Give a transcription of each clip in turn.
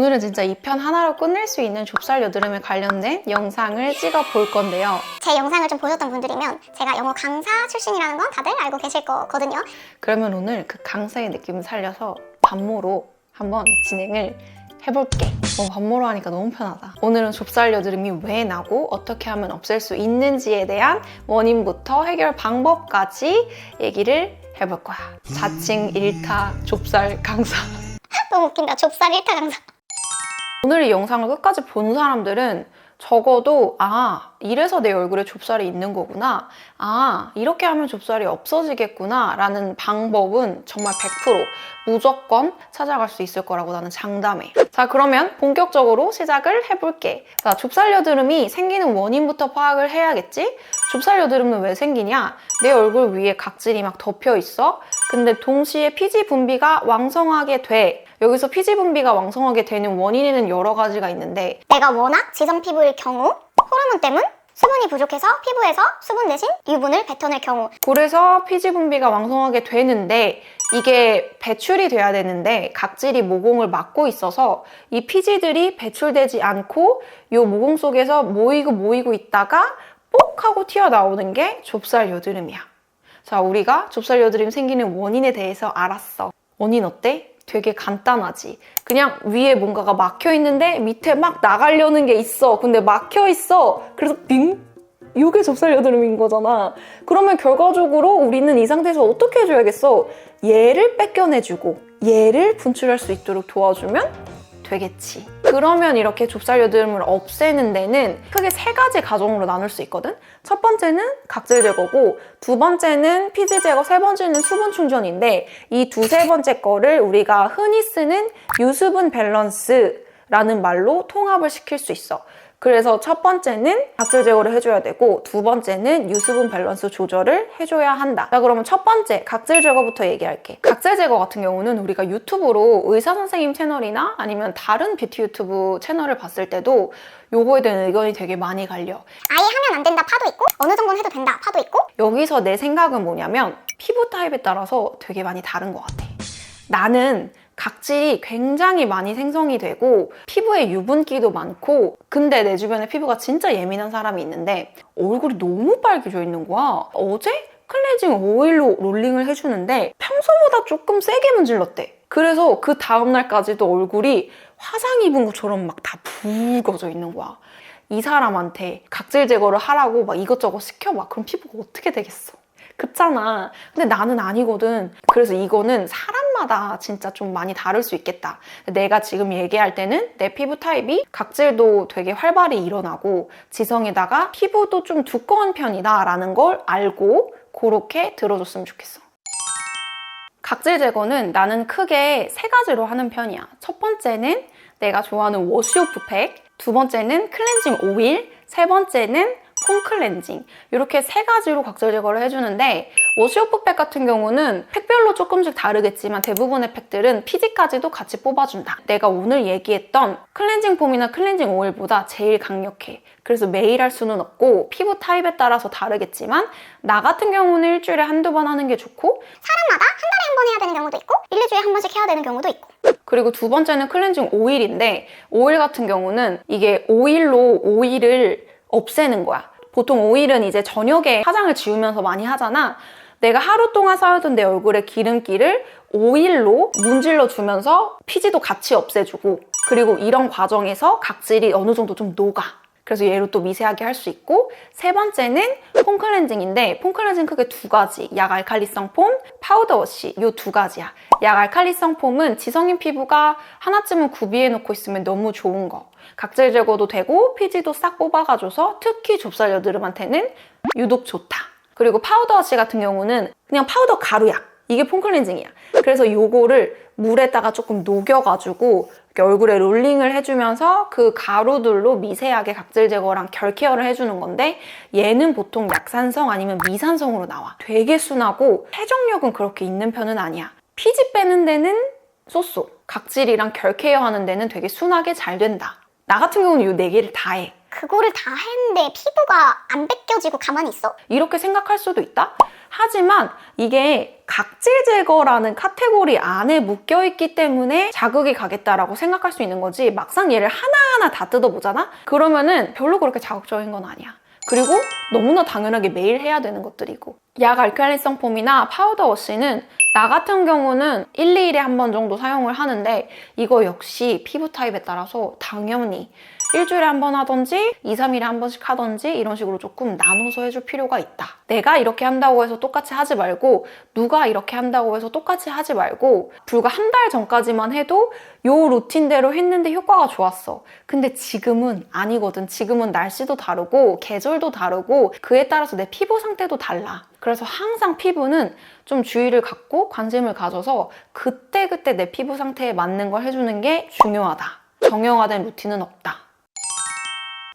오늘은 진짜 이 편 하나로 끝낼 수 있는 좁쌀 여드름에 관련된 영상을 찍어 볼 건데요. 제 영상을 좀 보셨던 분들이면 제가 영어 강사 출신이라는 건 다들 알고 계실 거거든요. 그러면 오늘 그 강사의 느낌을 살려서 반모로 한번 진행을 해볼게. 반모로 하니까 너무 편하다. 오늘은 좁쌀 여드름이 왜 나고 어떻게 하면 없앨 수 있는지에 대한 원인부터 해결 방법까지 얘기를 해볼 거야. 자칭 1타 좁쌀 강사. 너무 웃긴다. 좁쌀 1타 강사. 오늘 이 영상을 끝까지 본 사람들은 적어도 이래서 내 얼굴에 좁쌀이 있는 거구나, 이렇게 하면 좁쌀이 없어지겠구나 라는 방법은 정말 100% 무조건 찾아갈 수 있을 거라고 나는 장담해. 자, 그러면 본격적으로 시작을 해볼게. 자, 좁쌀 여드름이 생기는 원인부터 파악을 해야겠지? 좁쌀 여드름은 왜 생기냐? 내 얼굴 위에 각질이 막 덮여 있어. 근데 동시에 피지 분비가 왕성하게 돼. 여기서 피지 분비가 왕성하게 되는 원인에는 여러 가지가 있는데, 내가 워낙 지성 피부일 경우, 호르몬 때문, 수분이 부족해서 피부에서 수분 대신 유분을 뱉어낼 경우, 그래서 피지 분비가 왕성하게 되는데 이게 배출이 돼야 되는데 각질이 모공을 막고 있어서 이 피지들이 배출되지 않고 이 모공 속에서 모이고 있다가 뽁 하고 튀어나오는 게 좁쌀 여드름이야. 자, 우리가 좁쌀 여드름 생기는 원인에 대해서 알았어. 원인 어때? 되게 간단하지. 그냥 위에 뭔가가 막혀 있는데 밑에 막 나가려는 게 있어. 근데 막혀 있어. 그래서 빙? 이게 좁쌀 여드름인 거잖아. 그러면 결과적으로 우리는 이 상태에서 어떻게 해줘야겠어? 얘를 뺏겨내주고 얘를 분출할 수 있도록 도와주면 되겠지. 그러면 이렇게 좁쌀 여드름을 없애는 데는 크게 3가지 과정으로 나눌 수 있거든? 첫 번째는 각질 제거고, 두 번째는 피지 제거, 세 번째는 수분 충전인데, 이 두세 번째 거를 우리가 흔히 쓰는 유수분 밸런스라는 말로 통합을 시킬 수 있어. 그래서 첫 번째는 각질 제거를 해줘야 되고, 두 번째는 유수분 밸런스 조절을 해줘야 한다. 자, 그러면 첫 번째 각질 제거부터 얘기할게. 각질 제거 같은 경우는 우리가 유튜브로 의사 선생님 채널이나 아니면 다른 뷰티 유튜브 채널을 봤을 때도 요거에 대한 의견이 되게 많이 갈려. 아예 하면 안 된다 파도 있고, 어느 정도는 해도 된다 파도 있고. 여기서 내 생각은 뭐냐면 피부 타입에 따라서 되게 많이 다른 것 같아. 나는 각질이 굉장히 많이 생성이 되고 피부에 유분기도 많고, 근데 내 주변에 피부가 진짜 예민한 사람이 있는데 얼굴이 너무 빨개져 있는 거야. 어제 클렌징 오일로 롤링을 해주는데 평소보다 조금 세게 문질렀대. 그래서 그 다음날까지도 얼굴이 화상 입은 것처럼 막 다 붉어져 있는 거야. 이 사람한테 각질 제거를 하라고 막 이것저것 시켜봐. 그럼 피부가 어떻게 되겠어? 그렇잖아. 근데 나는 아니거든. 그래서 이거는 사람마다 진짜 좀 많이 다를 수 있겠다. 내가 지금 얘기할 때는 내 피부 타입이 각질도 되게 활발히 일어나고 지성에다가 피부도 좀 두꺼운 편이다 라는 걸 알고 그렇게 들어줬으면 좋겠어. 각질 제거는 나는 크게 3가지로 하는 편이야. 첫 번째는 내가 좋아하는 워시오프 팩, 두 번째는 클렌징 오일, 세 번째는 폼 클렌징. 이렇게 3가지로 각질 제거를 해주는데, 워시오프 팩 같은 경우는 팩별로 조금씩 다르겠지만 대부분의 팩들은 피지까지도 같이 뽑아준다. 내가 오늘 얘기했던 클렌징 폼이나 클렌징 오일보다 제일 강력해. 그래서 매일 할 수는 없고 피부 타입에 따라서 다르겠지만 나 같은 경우는 일주일에 한두 번 하는 게 좋고, 사람마다 한 달에 한 번 해야 되는 경우도 있고, 1, 2주에 한 번씩 해야 되는 경우도 있고. 그리고 두 번째는 클렌징 오일인데, 오일 같은 경우는 이게 오일로 오일을 없애는 거야. 보통 오일은 이제 저녁에 화장을 지우면서 많이 하잖아. 내가 하루 동안 쌓여둔 내 얼굴에 기름기를 오일로 문질러 주면서 피지도 같이 없애주고, 그리고 이런 과정에서 각질이 어느 정도 좀 녹아. 그래서 얘로 또 미세하게 할 수 있고, 세 번째는 폼 클렌징인데, 폼 클렌징 크게 2가지. 약 알칼리성 폼, 파우더 워시. 요 2가지야. 약 알칼리성 폼은 지성인 피부가 하나쯤은 구비해 놓고 있으면 너무 좋은 거. 각질 제거도 되고 피지도 싹 뽑아가줘서 특히 좁쌀 여드름한테는 유독 좋다. 그리고 파우더 워시 같은 경우는 그냥 파우더 가루야. 이게 폼 클렌징이야. 그래서 요거를 물에다가 조금 녹여가지고 이렇게 얼굴에 롤링을 해주면서 그 가루들로 미세하게 각질 제거랑 결 케어를 해주는 건데, 얘는 보통 약산성 아니면 미산성으로 나와. 되게 순하고 해적력은 그렇게 있는 편은 아니야. 피지 빼는 데는 쏘쏘. 각질이랑 결 케어 하는 데는 되게 순하게 잘 된다. 나 같은 경우는 요 4개를 다 해. 그거를 다 했는데 피부가 안 벗겨지고 가만히 있어? 이렇게 생각할 수도 있다? 하지만 이게 각질 제거라는 카테고리 안에 묶여있기 때문에 자극이 가겠다라고 생각할 수 있는 거지, 막상 얘를 하나하나 다 뜯어보잖아? 그러면은 별로 그렇게 자극적인 건 아니야. 그리고 너무나 당연하게 매일 해야 되는 것들이고, 약 알칼리성 폼이나 파우더 워시는 나 같은 경우는 1, 2일에 한 번 정도 사용을 하는데, 이거 역시 피부 타입에 따라서 당연히 일주일에 한 번 하던지 2, 3일에 한 번씩 하던지 이런 식으로 조금 나눠서 해줄 필요가 있다. 내가 이렇게 한다고 해서 똑같이 하지 말고, 누가 이렇게 한다고 해서 똑같이 하지 말고, 불과 한 달 전까지만 해도 요 루틴대로 했는데 효과가 좋았어. 근데 지금은 아니거든. 지금은 날씨도 다르고 계절도 다르고 그에 따라서 내 피부 상태도 달라. 그래서 항상 피부는 좀 주의를 갖고 관심을 가져서 그때그때 내 피부 상태에 맞는 걸 해주는 게 중요하다. 정형화된 루틴은 없다.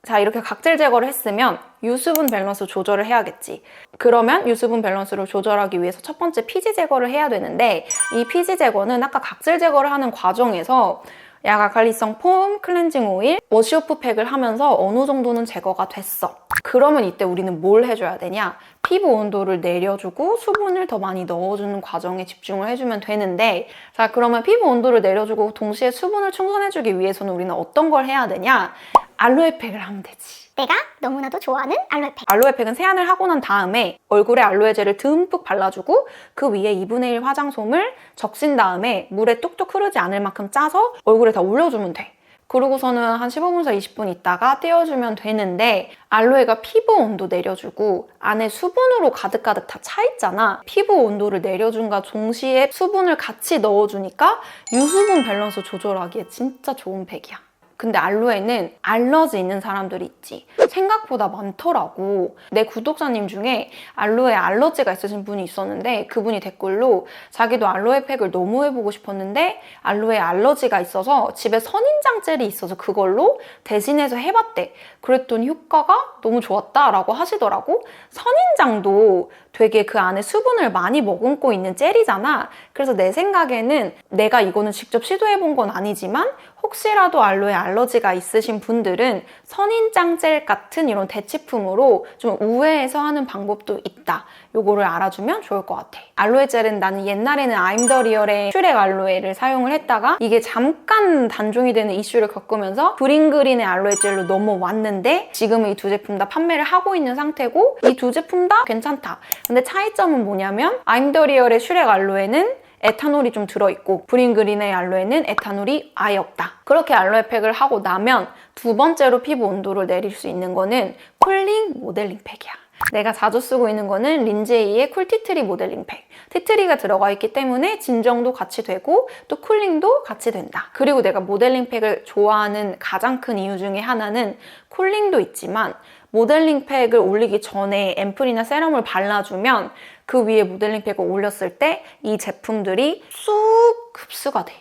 자, 이렇게 각질 제거를 했으면 유수분 밸런스 조절을 해야겠지. 그러면 유수분 밸런스를 조절하기 위해서 첫 번째 피지 제거를 해야 되는데, 이 피지 제거는 아까 각질 제거를 하는 과정에서 약 알칼리성 폼, 클렌징 오일, 워시오프 팩을 하면서 어느 정도는 제거가 됐어. 그러면 이때 우리는 뭘 해줘야 되냐? 피부 온도를 내려주고 수분을 더 많이 넣어주는 과정에 집중을 해주면 되는데, 자, 그러면 피부 온도를 내려주고 동시에 수분을 충전해주기 위해서는 우리는 어떤 걸 해야 되냐? 알로에 팩을 하면 되지. 내가 너무나도 좋아하는 알로에 팩. 알로에 팩은 세안을 하고 난 다음에 얼굴에 알로에 젤을 듬뿍 발라주고 그 위에 2분의 1 화장솜을 적신 다음에 물에 뚝뚝 흐르지 않을 만큼 짜서 얼굴에 다 올려주면 돼. 그러고서는 한 15분에서 20분 있다가 떼어주면 되는데, 알로에가 피부 온도 내려주고 안에 수분으로 가득가득 다 차있잖아. 피부 온도를 내려준과 동시에 수분을 같이 넣어주니까 유수분 밸런스 조절하기에 진짜 좋은 팩이야. 근데 알로에는 알러지 있는 사람들이 있지. 생각보다 많더라고. 내 구독자님 중에 알로에 알러지가 있으신 분이 있었는데, 그분이 댓글로 자기도 알로에 팩을 너무 해보고 싶었는데 알로에 알러지가 있어서 집에 선인장 젤이 있어서 그걸로 대신해서 해봤대. 그랬더니 효과가 너무 좋았다라고 하시더라고. 선인장도 되게 그 안에 수분을 많이 머금고 있는 젤이잖아. 그래서 내 생각에는, 내가 이거는 직접 시도해본 건 아니지만 혹시라도 알로에 알러지가 있으신 분들은 선인장 젤 같은 이런 대체품으로 좀 우회해서 하는 방법도 있다. 요거를 알아주면 좋을 것 같아. 알로에 젤은 나는 옛날에는 I'm the Real의 슈렉 알로에를 사용을 했다가 이게 잠깐 단종이 되는 이슈를 겪으면서 브링그린의 알로에 젤로 넘어왔는데, 지금은 이 두 제품 다 판매를 하고 있는 상태고 이 두 제품 다 괜찮다. 근데 차이점은 뭐냐면 I'm the Real의 슈렉 알로에는 에탄올이 좀 들어있고 브링그린의 알로에는 에탄올이 아예 없다. 그렇게 알로에 팩을 하고 나면 두 번째로 피부 온도를 내릴 수 있는 거는 쿨링 모델링 팩이야. 내가 자주 쓰고 있는 거는 린제이의 쿨 티트리 모델링 팩. 티트리가 들어가 있기 때문에 진정도 같이 되고 또 쿨링도 같이 된다. 그리고 내가 모델링 팩을 좋아하는 가장 큰 이유 중에 하나는 쿨링도 있지만, 모델링 팩을 올리기 전에 앰플이나 세럼을 발라주면 그 위에 모델링 팩을 올렸을 때 이 제품들이 쑥 흡수가 돼.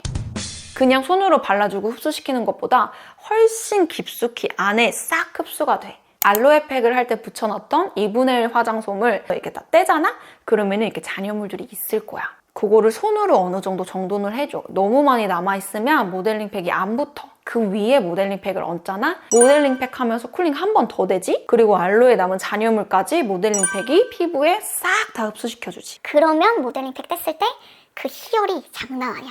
그냥 손으로 발라주고 흡수시키는 것보다 훨씬 깊숙이 안에 싹 흡수가 돼. 알로에 팩을 할 때 붙여놨던 2분의 1 화장솜을 이렇게 다 떼잖아? 그러면 이렇게 잔여물들이 있을 거야. 그거를 손으로 어느 정도 정돈을 해줘. 너무 많이 남아있으면 모델링 팩이 안 붙어. 그 위에 모델링 팩을 얹잖아? 모델링 팩 하면서 쿨링 한 번 더 되지? 그리고 알로에 남은 잔여물까지 모델링 팩이 피부에 싹 다 흡수시켜주지. 그러면 모델링 팩 뗐을 때 그 희열이 장난 아니야.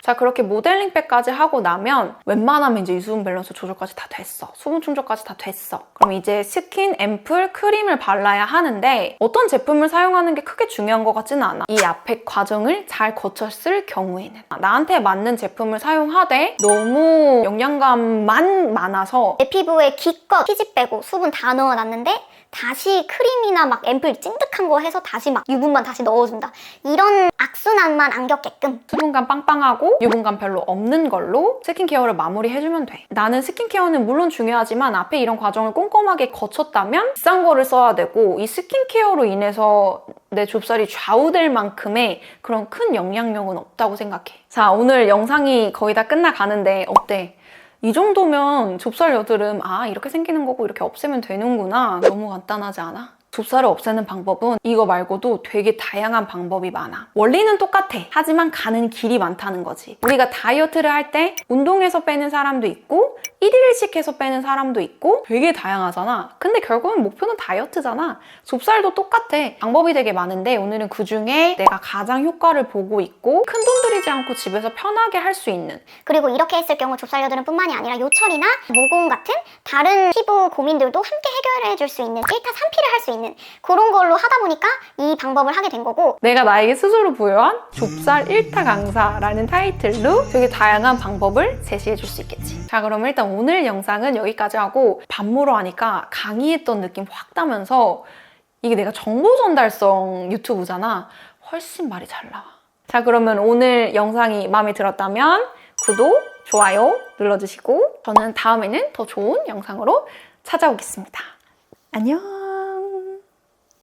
자, 그렇게 모델링 팩까지 하고 나면 웬만하면 이제 유수분 밸런스 조절까지 다 됐어. 수분 충족까지 다 됐어. 그럼 이제 스킨, 앰플, 크림을 발라야 하는데 어떤 제품을 사용하는 게 크게 중요한 것 같지는 않아. 이 앞에 과정을 잘 거쳤을 경우에는. 나한테 맞는 제품을 사용하되 너무 영양감만 많아서 내 피부에 기껏 피지 빼고 수분 다 넣어놨는데 다시 크림이나 막 앰플 찐득한 거 해서 다시 막 유분만 다시 넣어준다. 이런 악순환만 안 겪게끔 수분감 빵빵하고 유분감 별로 없는 걸로 스킨케어를 마무리해주면 돼. 나는 스킨케어는 물론 중요하지만 앞에 이런 과정을 꼼꼼하게 거쳤다면 비싼 거를 써야 되고, 이 스킨케어로 인해서 내 좁쌀이 좌우될 만큼의 그런 큰 영향력은 없다고 생각해. 자, 오늘 영상이 거의 다 끝나가는데 어때? 이 정도면 좁쌀 여드름, 이렇게 생기는 거고 이렇게 없애면 되는구나. 너무 간단하지 않아? 좁쌀을 없애는 방법은 이거 말고도 되게 다양한 방법이 많아. 원리는 똑같아. 하지만 가는 길이 많다는 거지. 우리가 다이어트를 할 때 운동해서 빼는 사람도 있고 1일씩 해서 빼는 사람도 있고 되게 다양하잖아. 근데 결국은 목표는 다이어트잖아. 좁쌀도 똑같아. 방법이 되게 많은데 오늘은 그중에 내가 가장 효과를 보고 있고 큰돈 들이지 않고 집에서 편하게 할 수 있는, 그리고 이렇게 했을 경우 좁쌀여드름 뿐만이 아니라 요철이나 모공 같은 다른 피부 고민들도 함께 해결해 줄 수 있는 1타 3피를 할 수 있는 그런 걸로 하다 보니까 이 방법을 하게 된 거고, 내가 나에게 스스로 부여한 좁쌀 1타 강사라는 타이틀로 되게 다양한 방법을 제시해 줄 수 있겠지. 자, 그럼 일단 오늘 영상은 여기까지 하고, 반모로 하니까 강의했던 느낌 확 나면서 이게 내가 정보 전달성 유튜브잖아. 훨씬 말이 잘 나와. 자, 그러면 오늘 영상이 마음에 들었다면 구독, 좋아요 눌러주시고 저는 다음에는 더 좋은 영상으로 찾아오겠습니다. 안녕.